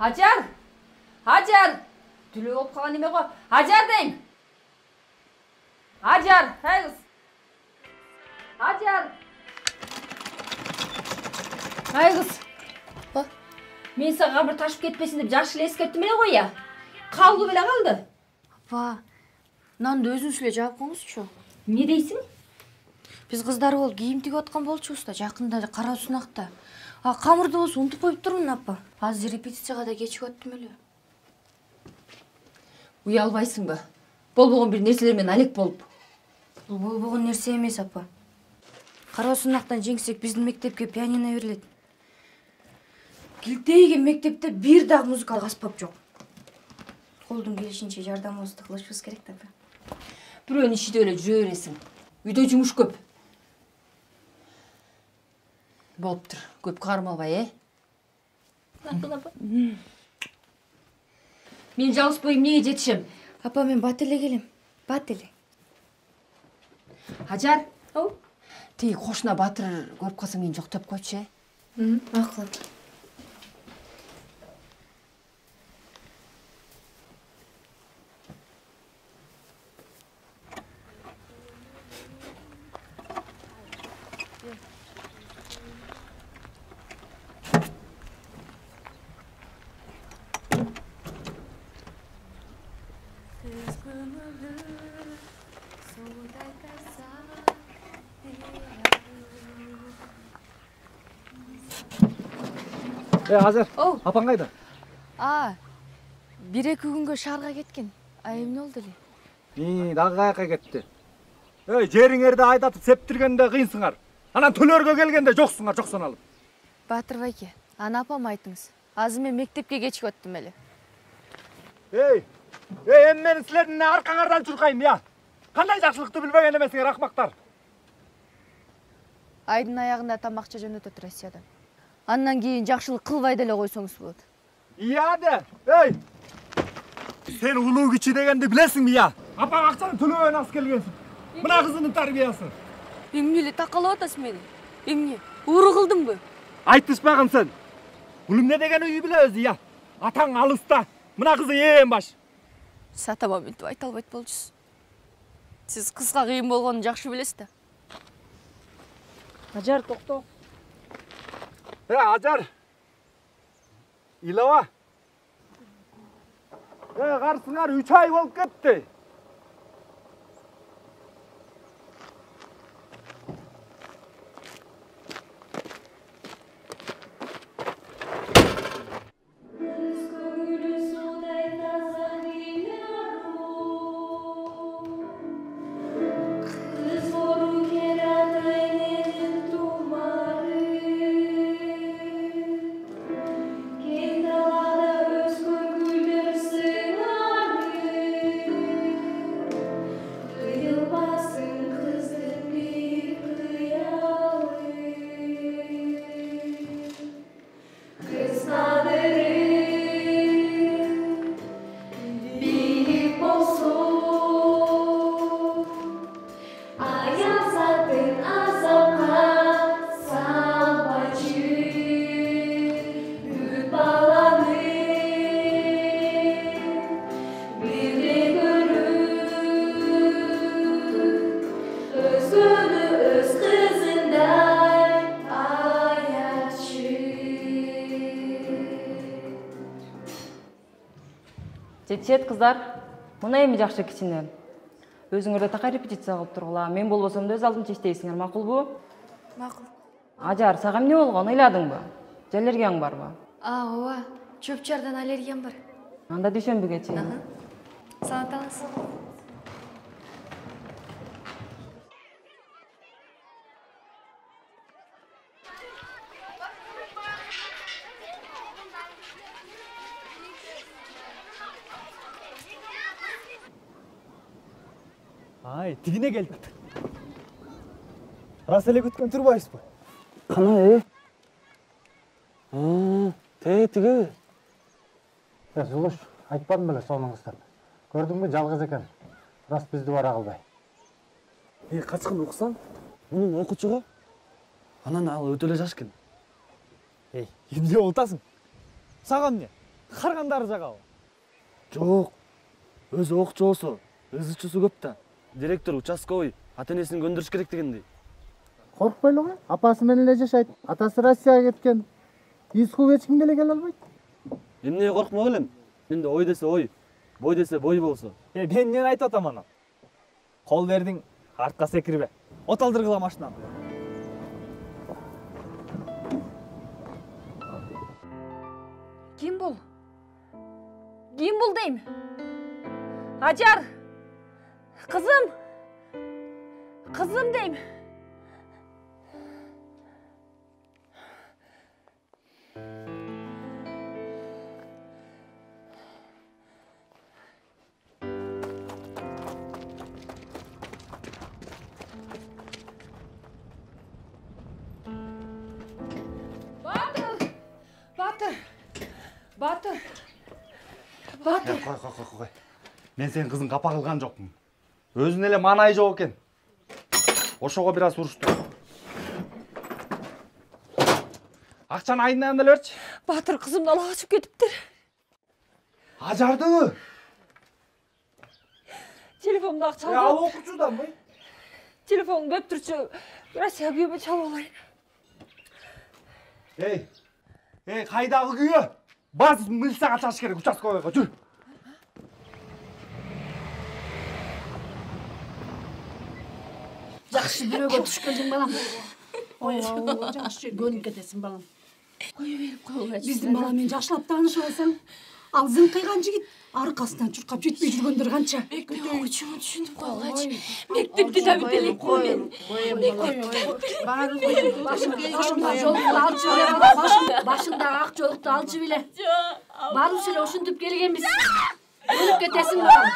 Hacer! Hacer! Tülü olup kalan neme koy. Hacer deyim. Hacer! Hey kız! Hacer! Hey kız! Bak. Men sana bir taşıp ketmesin dep жақшылы eskертtim ele koy ya. Kaldı bile kaldı. Апа, мынанды өзүңүз эле жаап коюңузчу. Ne deysin? Биз кыздар болуп кийим тигип аткан болчубуз да, жакында кара сунакта. Камырды болсо унутуп коюп турмун, апа. Азыр репетицияга да кечигип аттым эле. Уялбайсың ба? Болбогон бир нерселер менен алек болуп. Бул болбогон нерсе эмес, апа. Кара сунактан жеңсек биздин мектепке пианино берилет. Килтейген мектепте бир дагы музыкалык аспап жок. Колдун келишинче жардамыбызды кылышыбыз керек да, апа. Бирөөнүн ишиде эле жүрө бересиң. Үйдө жумуш көп. Болуптур. Көп кармалбай, апа. Мен жалгыз боюп эмнеге жетишем? Апа, мен бат эле келем. Бат эле. Hacer. Тиги кошуна батыр көрүп калсаң мени жоктоп койчу, Макул. Азар, апаң қайда? Бир-эки күнгө шаарга кеткен. Эмне болду эле? Дагы каяка кетти. Жериңерди айдатып септиргенде кыйынсыңар. Анан төлөргө келгенде жоксуңар, жок саналып. Батыр байке, аны апама айтыңыз. Азыр мен мектепке кечигип аттым эле. Эми мен силердин аркаңардан чуркайм, я. Кандай жакшылыкты билбеген эмесиңер, акмактар. Айдын аягында тамакча жөнөтөт Россиядан. Андан кийин жакшылык кылбай деле койсоңуз болот. Ияде. Сен улуу кичи дегенди билесиңби, я? Апаң акчаны төлөбөйөн алып келгенсиң. Мына кызынын тарбиясы. Эмне эле такалап атасыз мени? Эмне? Ууру кылдымбы? Айтышпагын сен. Бул эмне деген үй билебиз, я. Атаң алыста. Мына кызы ээн баш. Сатама мынтип айта албайт болчусуз. Сиз кызга кыйын болгонун жакшы билесиз да. Hacer токто. Ажар. Илова. Карсыңар 3 ай болуп кетти. Жетишет кыздар. Мына эми жакшы кичине. Өзүңөрдө такай репетиция кылып тургула. Мен болбосом да өз алдымча иштейсиңер, макулбу? Макул. Ажар, сага эмне болгон? Ыйладыңбы? Же аллергияң барбы? Ооба. Чөп-чардан аллергиям бар. Анда дүйшөмбүгө чейин. Саламат алыңыз. Тигине келди. Рас эле күткөн турбайсызбы? Кана, тиги. Зулуш, айтпадым беле сонуңуздан. Көрдүңбү, жалгыз экен. Рас бизди бара кылбай. Качкын уксаң, мунун окуучуга анан ал өтө эле жаш экен. Эмне болуп атасың? Сага эмне? Каргандары жагабы? Жок. Өзү окчосу, ызычысы көп да. Директор участковый ата-энесин көндүрүш керек дегендей. Коркпой эле кой. Апасы менен эле жашайт. Атасы Россияга кеткен. Иску эч кимге эле келе албайт. Эмнеге коркмок элем? Менде ой десе ой, бой десе бой болсо. Мен эмнени айтып атам аны? Кол бердиң, артка секирбе. Оталдыргыла машинаны. Ким бул? Ким бул дейм? Ажар! Кызым! Кызым дейм. Батыр! Кой. Мен сенин кызың капа кылган жокмун. Өзүн эле маанайы жок экен. Ошого бир аз урушту. Акчаны айынан эле берчи. Батыр, кызымды ала качып кетиптир. Ажардыңы? Телефонумду акча Ал окуучуданбы? Телефонум беп турчу. Россия күйөмө чалып алайын. Кайдагы күйөө? Баз милицияга чыгыш керек, участковыйга жүр. Жакшы бирөөгө туш келдиң балам. Ой, жакшы жерге өнүп кетесиң балам. Кое берип койгула. Биздин бала менен жакшылап таанышып алсаң, ал зыңкыйган жигит аркасынан чуркап жетпей жүргөндөр канча. Мектеп окуучумун түшүнүп койгулачы. Мектепти да бүтө элекмин мен. Башыңдагы ак жолукту алчы беле. Барып эле ушинтип келгенбиз. Өнүп кетесиң балам.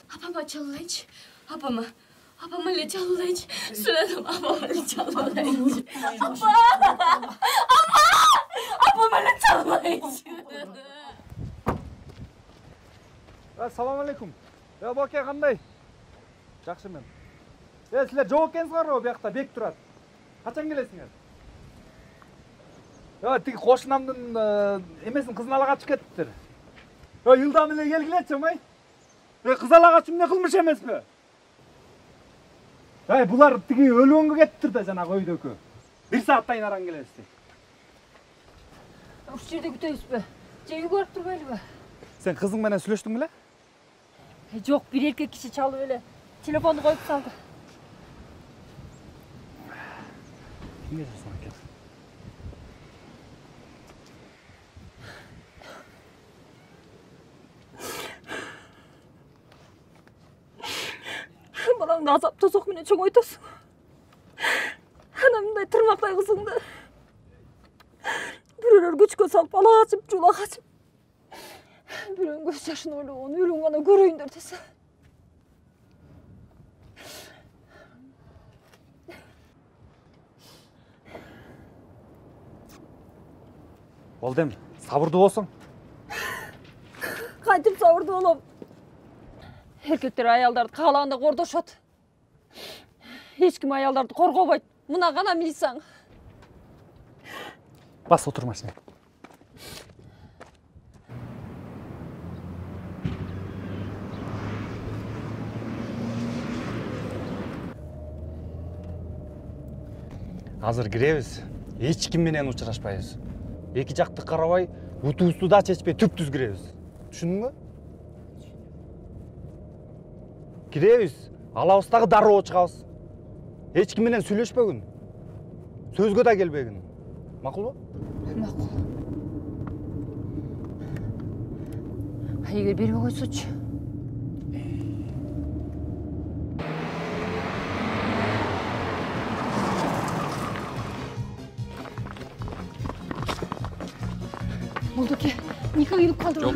Апама чалылайчы. Апама эле чалылайчы. Сүрөдүм, апама эле чалылайчы. Апама эле чалылайчы. Ассаламу алейкум. Боке кандай? Жакшы мен. Силер жок экенсиңерби биякта бек турат. Качан келесиңер? Тиги кошунамдын эмесин кызын ала качып кетиптир. Йылдам эле келгилечи, ай. Кыз ала качып эмне кылмыш эмеспи? Булар тиги өлгөнгө кетиптир да жанагы өйдөкү. 1 сааттан аран келесиз. Ушул жерде күтөбүзбү? Же үйгө барып турбайлыбы? Сен кызың менен сүйлөштүң беле? Жок, бир эркек киши чалып эле телефонду коюп салды. Кимге жазган экен? Балаңды азап тозок менен чоңойтосуң. Ана мындай тырмактай кызыңды бирөөлөр күчкө салып ала качып, жула качып. Бирөөнүн көз жашын ойлогон өлүм гана көрөйүндөр десе. Болдем, сабырдуу болсоң. Кантип сабырдуу болом? Эркектер аялдарды каалаганда кордошот. Эч ким аялдарды коргобойт. Мына гана милицияң. Бас отур машинага. Азыр киребиз. Эч ким менен учурашпайбыз. Эки жакты карабай, утубузду да чечпей түп-түз киребиз. Түшүндүңбү? Киребиз, алабыз дагы дароо чыгабыз. Эч ким менен сүйлөшпөгүн. Сөзгө да келбегин. Макулбу? Макул. Эгер бербей койсочу. Болдуке, нике кыйылып калдым. Жок,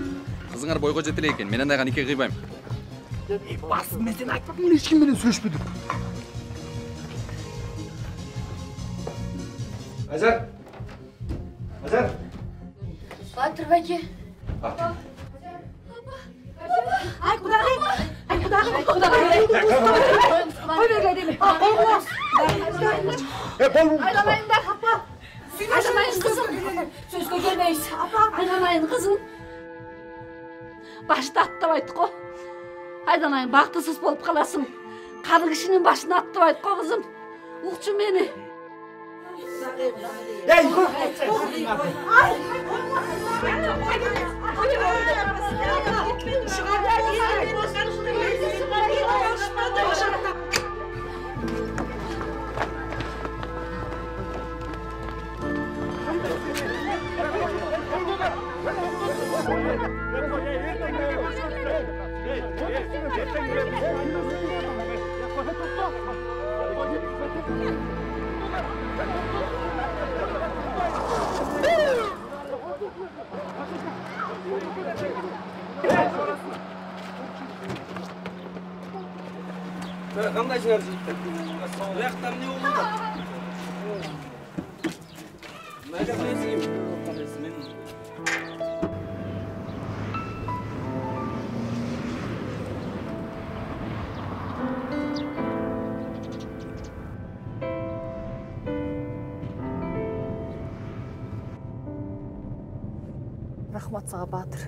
кызыңар бойго жете эле экен. Мен андайга нике кыйбайм. Бас, мен сени айтпадым, эч ким менен сүйлөшпөдүк. Ажар. Батыр байке. Ай кудагый. Ой бергей деме. Болму. Айламайыңдар, апа. Сиз Айданайын кызым. Сөзгө келмейсиз. Айданайын кызым. Башты аттабайт го. Айданайын бактысыз болуп каласың. Кары кишинин башын аттабайт го кызым. Укчу мени. Кандай жер життик? Бияқта эмне болду? Майда мен Рахмат сага Баатыр.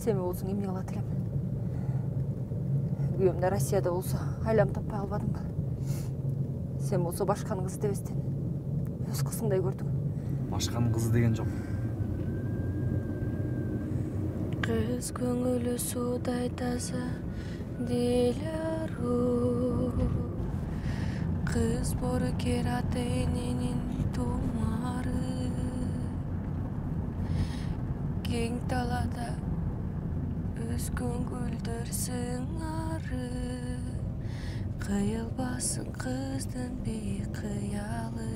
Сен болсуң эмне кылат элем? Күйөөм да Россияда болсо айлам таппай калбадыңбы? Сен болсо башканын кызы дебестен өз кызыңдай көрдүң. Башканын кызы деген жок. Кыз көңүлү суудай таза Диляру. Кыз борокер ата эненин тумары. Кең талада өскөн гүлдөр сыңары. Кыйылбасын кыздын бейкыялы.